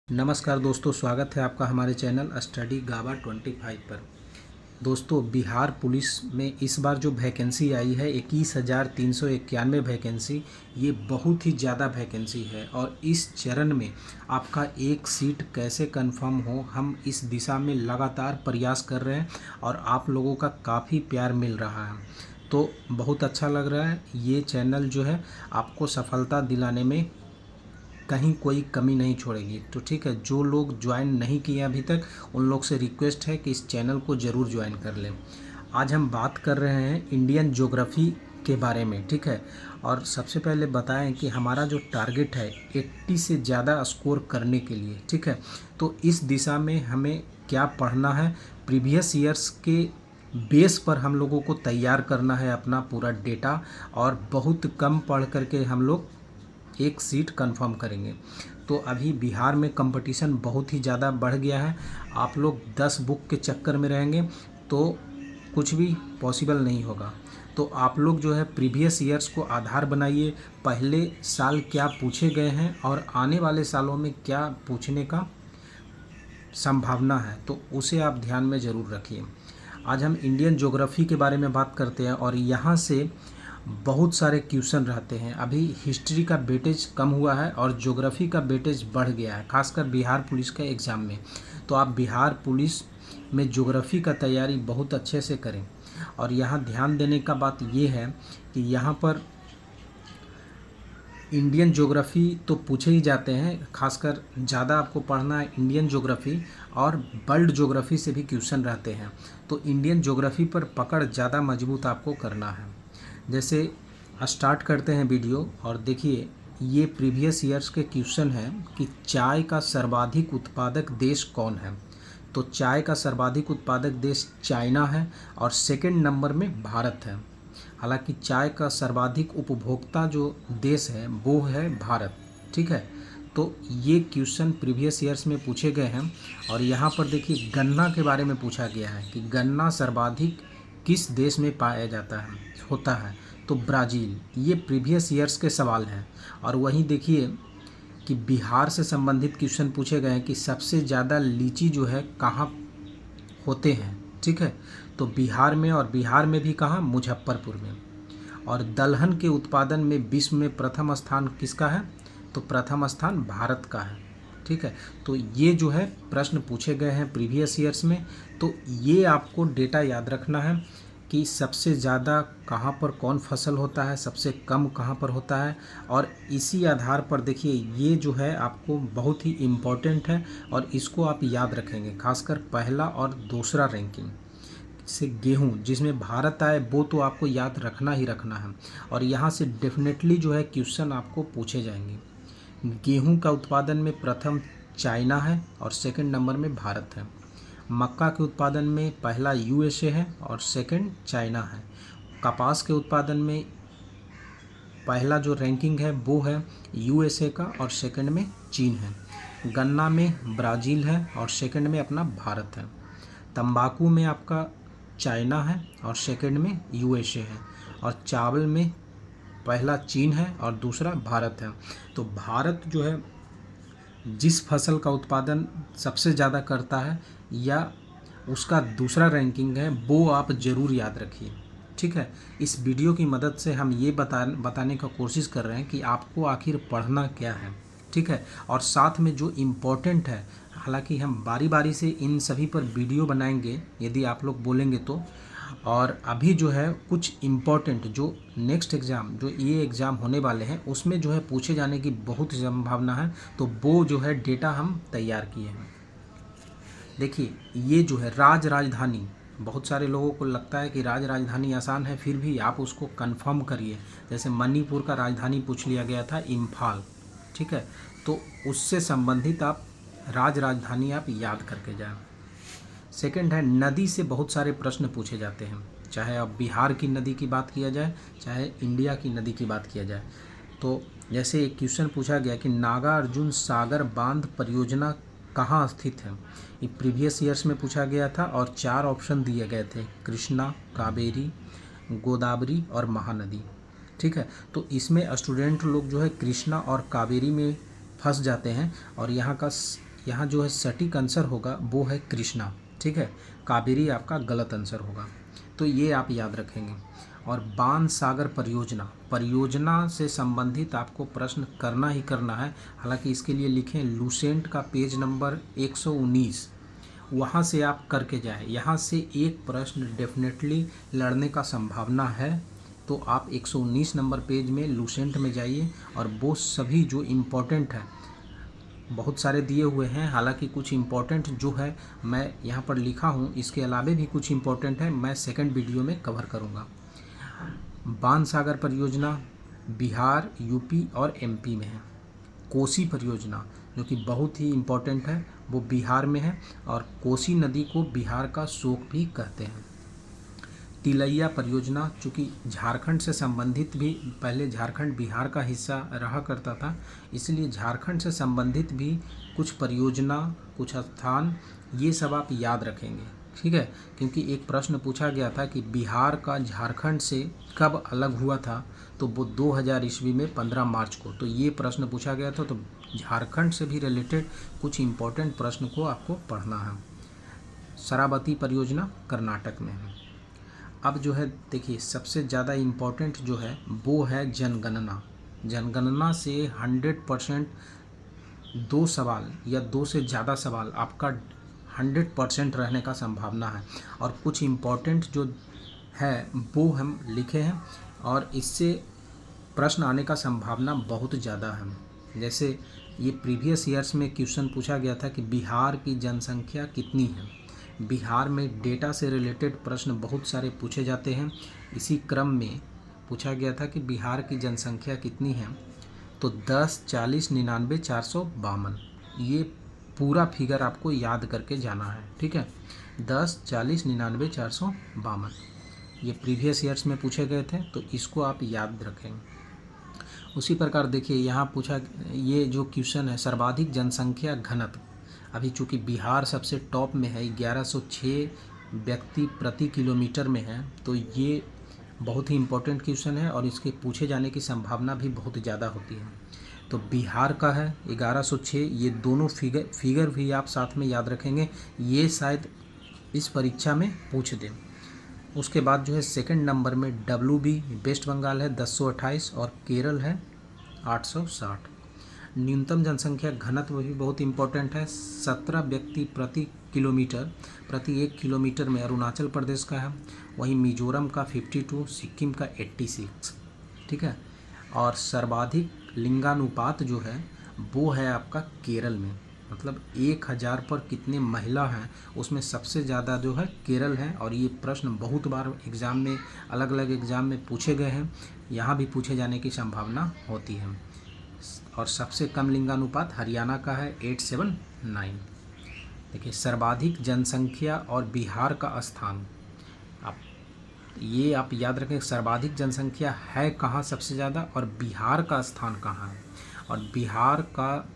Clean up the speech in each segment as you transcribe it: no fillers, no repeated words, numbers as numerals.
नमस्कार दोस्तों, स्वागत है आपका हमारे चैनल स्टडी गावा 25 पर। दोस्तों, बिहार पुलिस में इस बार जो वैकेंसी आई है 21,391 वैकेंसी, ये बहुत ही ज़्यादा वैकेंसी है और इस चरण में आपका एक सीट कैसे कंफर्म हो, हम इस दिशा में लगातार प्रयास कर रहे हैं और आप लोगों का काफ़ी प्यार मिल रहा है, तो बहुत अच्छा लग रहा है। ये चैनल जो है आपको सफलता दिलाने में कहीं कोई कमी नहीं छोड़ेगी। तो ठीक है, जो लोग ज्वाइन नहीं किए अभी तक, उन लोग से रिक्वेस्ट है कि इस चैनल को ज़रूर ज्वाइन कर लें। आज हम बात कर रहे हैं इंडियन ज्योग्राफी के बारे में, ठीक है। और सबसे पहले बताएं कि हमारा जो टारगेट है 80 से ज़्यादा स्कोर करने के लिए, ठीक है। तो इस दिशा में हमें क्या पढ़ना है, प्रीवियस ईयर्स के बेस पर हम लोगों को तैयार करना है अपना पूरा डेटा, और बहुत कम पढ़ करके हम लोग एक सीट कंफर्म करेंगे। तो अभी बिहार में कंपटीशन बहुत ही ज़्यादा बढ़ गया है। आप लोग 10 बुक के चक्कर में रहेंगे तो कुछ भी पॉसिबल नहीं होगा। तो आप लोग जो है प्रीवियस ईयर्स को आधार बनाइए, पहले साल क्या पूछे गए हैं और आने वाले सालों में क्या पूछने का संभावना है, तो उसे आप ध्यान में ज़रूर रखिए। आज हम इंडियन ज्योग्राफी के बारे में बात करते हैं और यहाँ से बहुत सारे क्वेश्चन रहते हैं। अभी हिस्ट्री का वेटेज कम हुआ है और ज्योग्राफी का वेटेज बढ़ गया है, खासकर बिहार पुलिस के एग्ज़ाम में। तो आप बिहार पुलिस में ज्योग्राफी का तैयारी बहुत अच्छे से करें। और यहाँ ध्यान देने का बात ये है कि यहाँ पर इंडियन ज्योग्राफी तो पूछे ही जाते हैं, खासकर ज़्यादा आपको पढ़ना है इंडियन ज्योग्राफी, और वर्ल्ड ज्योग्राफी से भी क्वेश्चन रहते हैं। तो इंडियन ज्योग्राफी पर पकड़ ज़्यादा मजबूत आपको करना है। जैसे स्टार्ट करते हैं वीडियो, और देखिए ये प्रीवियस ईयर्स के क्वेश्चन हैं कि चाय का सर्वाधिक उत्पादक देश कौन है। तो चाय का सर्वाधिक उत्पादक देश चाइना है और सेकंड नंबर में भारत है। हालांकि चाय का सर्वाधिक उपभोक्ता जो देश है वो है भारत, ठीक है। तो ये क्वेश्चन प्रीवियस ईयर्स में पूछे गए हैं। और यहाँ पर देखिए गन्ना के बारे में पूछा गया है कि गन्ना सर्वाधिक किस देश में पाया जाता है, होता है, तो ब्राज़ील। ये प्रीवियस ईयर्स के सवाल हैं। और वहीं देखिए कि बिहार से संबंधित क्वेश्चन पूछे गए हैं कि सबसे ज़्यादा लीची जो है कहाँ होते हैं, ठीक है। तो बिहार में, और बिहार में भी कहाँ, मुजफ्फरपुर में। और दलहन के उत्पादन में विश्व में प्रथम स्थान किसका है, तो प्रथम स्थान भारत का है, ठीक है। तो ये जो है प्रश्न पूछे गए हैं प्रीवियस ईयर्स में। तो ये आपको डेटा याद रखना है कि सबसे ज़्यादा कहाँ पर कौन फसल होता है, सबसे कम कहाँ पर होता है। और इसी आधार पर देखिए ये जो है आपको बहुत ही इम्पोर्टेंट है और इसको आप याद रखेंगे, खासकर पहला और दूसरा रैंकिंग से गेहूं जिसमें भारत आए वो तो आपको याद रखना ही रखना है। और यहाँ से डेफिनेटली जो है क्वेश्चन आपको पूछे जाएंगे। गेहूं का उत्पादन में प्रथम चाइना है और सेकंड नंबर में भारत है। मक्का के उत्पादन में पहला यूएसए है और सेकंड चाइना है। कपास के उत्पादन में पहला जो रैंकिंग है वो है यूएसए का और सेकंड में चीन है। गन्ना में ब्राज़ील है और सेकंड में अपना भारत है। तंबाकू में आपका चाइना है और सेकंड में यूएसए है। और चावल में पहला चीन है और दूसरा भारत है। तो भारत जो है जिस फसल का उत्पादन सबसे ज़्यादा करता है या उसका दूसरा रैंकिंग है वो आप ज़रूर याद रखिए, ठीक है। इस वीडियो की मदद से हम ये बताने का कोशिश कर रहे हैं कि आपको आखिर पढ़ना क्या है, ठीक है। और साथ में जो इम्पोर्टेंट है, हालांकि हम बारी बारी से इन सभी पर वीडियो बनाएंगे यदि आप लोग बोलेंगे तो। और अभी जो है कुछ इम्पोर्टेंट जो नेक्स्ट एग्ज़ाम, जो ये एग्ज़ाम होने वाले हैं उसमें जो है पूछे जाने की बहुत संभावना है, तो वो जो है डेटा हम तैयार किए हैं। देखिए ये जो है राजधानी, बहुत सारे लोगों को लगता है कि राजधानी आसान है, फिर भी आप उसको कंफर्म करिए। जैसे मणिपुर का राजधानी पूछ लिया गया था इम्फाल, ठीक है। तो उससे संबंधित आप राजधानी आप याद करके जाएं। सेकंड है नदी से बहुत सारे प्रश्न पूछे जाते हैं, चाहे अब बिहार की नदी की बात किया जाए चाहे इंडिया की नदी की बात किया जाए। तो जैसे एक क्वेश्चन पूछा गया कि नागार्जुन सागर बांध परियोजना कहाँ स्थित है, ये प्रीवियस ईयर्स में पूछा गया था और 4 ऑप्शन दिए गए थे, कृष्णा, कावेरी, गोदावरी और महानदी, ठीक है। तो इसमें स्टूडेंट लोग जो है कृष्णा और कावेरी में फंस जाते हैं और यहाँ का यहाँ जो है सटीक आंसर होगा वो है कृष्णा, ठीक है। कावेरी आपका गलत आंसर होगा, तो ये आप याद रखेंगे। और बाण सागर परियोजना, परियोजना से संबंधित आपको प्रश्न करना ही करना है। हालांकि इसके लिए लिखें लूसेंट का पेज नंबर 119, वहाँ से आप करके जाएं। यहाँ से एक प्रश्न डेफिनेटली लड़ने का संभावना है, तो आप 119 नंबर पेज में लूसेंट में जाइए और वो सभी जो इम्पोर्टेंट है, बहुत सारे दिए हुए हैं, हालांकि कुछ इम्पोर्टेंट जो है मैं यहाँ पर लिखा हूँ, इसके अलावा भी कुछ इम्पोर्टेंट है, मैं सेकंड वीडियो में कवर करूँगा। बाण सागर परियोजना बिहार, यूपी और एमपी में है। कोसी परियोजना जो कि बहुत ही इम्पोर्टेंट है, वो बिहार में है, और कोसी नदी को बिहार का शोक भी कहते हैं। तिलैया परियोजना चूँकि झारखंड से संबंधित भी, पहले झारखंड बिहार का हिस्सा रहा करता था, इसलिए झारखंड से संबंधित भी कुछ परियोजना, कुछ स्थान, ये सब आप याद रखेंगे, ठीक है। क्योंकि एक प्रश्न पूछा गया था कि बिहार का झारखंड से कब अलग हुआ था, तो वो 2000 ईस्वी में 15 मार्च को, तो ये प्रश्न पूछा गया था। तो झारखंड से भी रिलेटेड कुछ इम्पोर्टेंट प्रश्न को आपको पढ़ना है। शरावती परियोजना कर्नाटक में है। अब जो है देखिए, सबसे ज़्यादा इम्पोर्टेंट जो है वो है जनगणना। जनगणना से 100% 2 सवाल या 2 से ज़्यादा सवाल आपका 100% रहने का संभावना है। और कुछ इम्पोर्टेंट जो है वो हम लिखे हैं, और इससे प्रश्न आने का संभावना बहुत ज़्यादा है। जैसे ये प्रीवियस ईयर्स में क्वेश्चन पूछा गया था कि बिहार की जनसंख्या कितनी है। बिहार में डेटा से रिलेटेड प्रश्न बहुत सारे पूछे जाते हैं। इसी क्रम में पूछा गया था कि बिहार की जनसंख्या कितनी है, तो 10, 40, 99, 452, ये पूरा फिगर आपको याद करके जाना है, ठीक है। 10, 40, 99, 452 ये प्रीवियस ईयर्स में पूछे गए थे, तो इसको आप याद रखेंगे। उसी प्रकार देखिए यहाँ पूछा, ये जो क्वेश्चन है सर्वाधिक जनसंख्या घनत्व, अभी चूँकि बिहार सबसे टॉप में है, 1106 व्यक्ति प्रति किलोमीटर में है, तो ये बहुत ही इम्पोर्टेंट क्वेश्चन है और इसके पूछे जाने की संभावना भी बहुत ज़्यादा होती है। तो बिहार का है 1106, ये दोनों फिगर भी आप साथ में याद रखेंगे, ये शायद इस परीक्षा में पूछ दें। उसके बाद जो है सेकंड नंबर में WB वेस्ट बंगाल है 1028 और केरल है 860। न्यूनतम जनसंख्या घनत्व भी बहुत इम्पोर्टेंट है, 17 व्यक्ति प्रति किलोमीटर, प्रति 1 किलोमीटर में अरुणाचल प्रदेश का है, वहीं मिजोरम का 52, सिक्किम का 86, ठीक है। और सर्वाधिक लिंगानुपात जो है वो है आपका केरल में, मतलब 1000 पर कितने महिला हैं उसमें सबसे ज़्यादा जो है केरल है। और ये प्रश्न बहुत बार एग्ज़ाम में, अलग अलग एग्ज़ाम में पूछे गए हैं, यहाँ भी पूछे जाने की संभावना होती है। और सबसे कम लिंगानुपात हरियाणा का है 879। देखिए सर्वाधिक जनसंख्या और बिहार का स्थान, आप याद रखें, सर्वाधिक जनसंख्या है कहाँ सबसे ज़्यादा और बिहार का स्थान कहाँ है। और बिहार का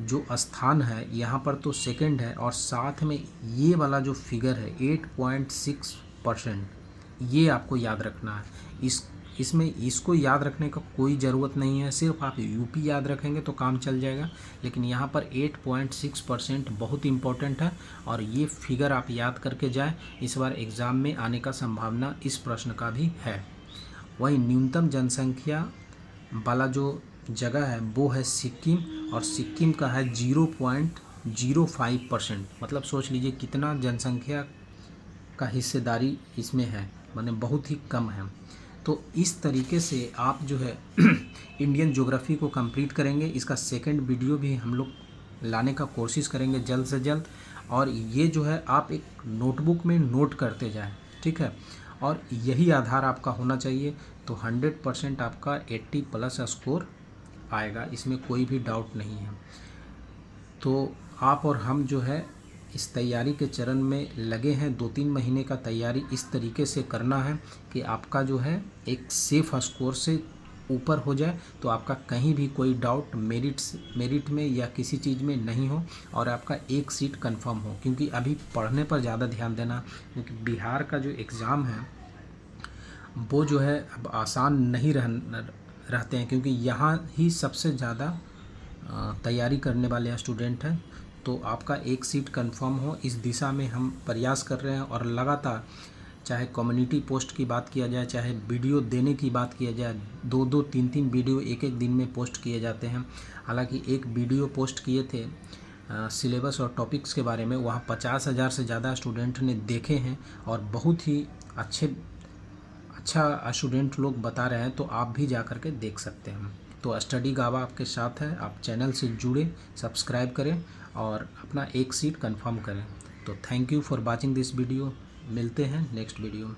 जो स्थान है यहाँ पर तो सेकंड है, और साथ में ये वाला जो फिगर है 8.6%, ये आपको याद रखना है। इसमें इसको याद रखने का कोई ज़रूरत नहीं है, सिर्फ आप यूपी याद रखेंगे तो काम चल जाएगा। लेकिन यहाँ पर 8.6% बहुत इम्पोर्टेंट है, और ये फिगर आप याद करके जाएं, इस बार एग्ज़ाम में आने का संभावना इस प्रश्न का भी है। वही न्यूनतम जनसंख्या वाला जो जगह है वो है सिक्किम, और सिक्किम का है 0.05%, मतलब सोच लीजिए कितना जनसंख्या का हिस्सेदारी इसमें है, माने बहुत ही कम है। तो इस तरीके से आप जो है इंडियन ज्योग्राफी को कंप्लीट करेंगे। इसका सेकंड वीडियो भी हम लोग लाने का कोशिश करेंगे जल्द से जल्द, और ये जो है आप एक नोटबुक में नोट करते जाएं, ठीक है। और यही आधार आपका होना चाहिए, तो 100% आपका 80+ स्कोर आएगा, इसमें कोई भी डाउट नहीं है। तो आप और हम जो है इस तैयारी के चरण में लगे हैं। 2-3 महीने का तैयारी इस तरीके से करना है कि आपका जो है एक सेफ स्कोर से ऊपर हो जाए, तो आपका कहीं भी कोई डाउट मेरिट में या किसी चीज़ में नहीं हो, और आपका एक सीट कंफर्म हो। क्योंकि अभी पढ़ने पर ज़्यादा ध्यान देना, क्योंकि बिहार का जो एग्ज़ाम है वो जो है अब आसान नहीं रहते हैं, क्योंकि यहाँ ही सबसे ज़्यादा तैयारी करने वाले स्टूडेंट हैं। तो आपका एक सीट कंफर्म हो, इस दिशा में हम प्रयास कर रहे हैं। और लगातार चाहे कम्युनिटी पोस्ट की बात किया जाए, चाहे वीडियो देने की बात किया जाए, 2-2 3-3 वीडियो एक दिन में पोस्ट किए जाते हैं। हालांकि एक वीडियो पोस्ट किए थे सिलेबस और टॉपिक्स के बारे में, वहाँ 50,000 से ज़्यादा स्टूडेंट ने देखे हैं और बहुत ही अच्छा स्टूडेंट लोग बता रहे हैं। तो आप भी जा कर के देख सकते हैं। तो स्टडी गावा आपके साथ है, आप चैनल से जुड़े, सब्सक्राइब करें और अपना एक सीट कंफर्म करें। तो thank you for watching this video. मिलते हैं नेक्स्ट वीडियो में।